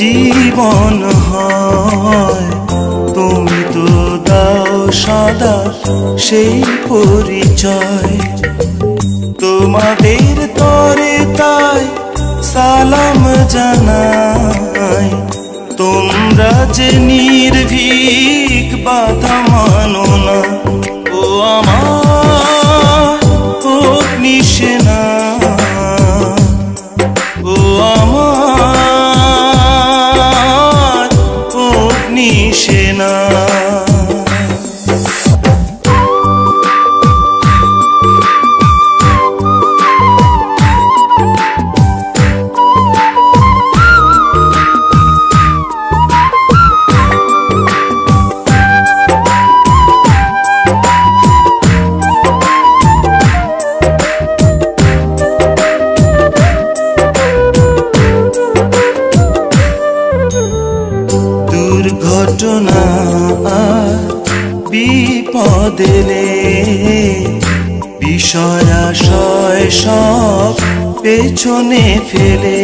জীবন হয়। তুমি তো দাও সদা সেই পরিচয়। তোমাদের তরে তাই সালাম জানাই। তোমরা যে নির্ভীক বাধা মানো না। ও আমার অগ্নিসেনা, ও আমার অগ্নিসেনা। দুর্ঘটনা বিপদ এলে বিষয়াশয় সব পেছনে ফেলে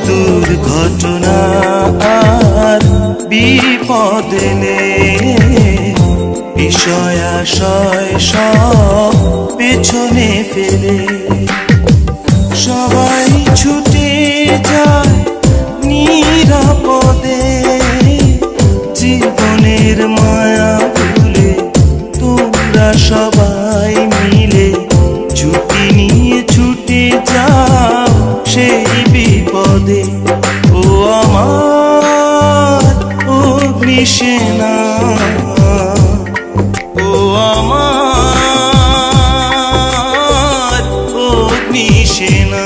দুর্ঘটনা আর বিপদ এলে বিষয়াশয় সব পেছনে ফেলে সবাই ছুটে যায় নিরাপদে। জীবনের মায়া ভুলে তোমরা সবাই মিলে ছুটি নিয়ে ছুটে যাও সেই বিপদে। ও আমার অগ্নিসেনা, ও আমার অগ্নিসেনা।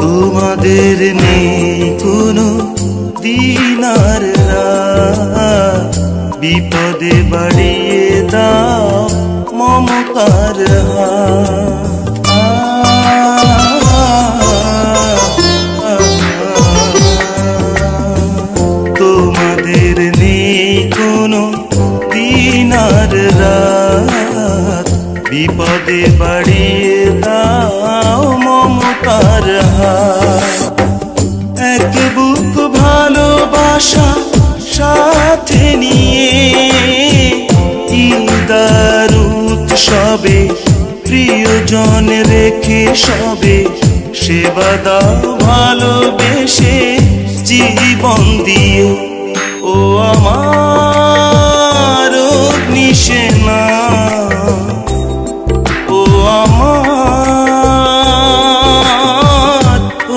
তোমাদের নেই কোনো দিনার রাত, বিপদে বাড়িয়ে দাও মমতার হাত। তোমাদের নেই কোনো দিনার রাত, বিপদে বাড়িয়ে দাও মমতার হাত। এক বুক ভালোবাসা সাথে নিয়ে ঈদার উৎসবে প্রিয়জন রেখে সবে সেবা দাও ভালোবেসে জীবন দিয়ে। ও আমার অগ্নিসেনা, ও আমার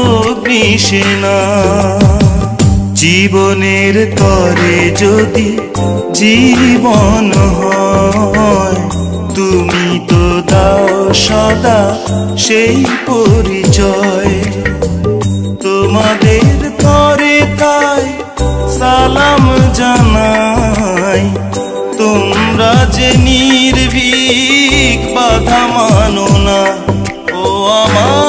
অগ্নিসেনা। জীবনের তরে যদি জীবন হয়, তুমি তো দাও সদা সেই পরিচয়। তোমাদের তরে তাই সালাম জানাই। তোমরা যে নির্ভীক বাধা মানো না। ও আমার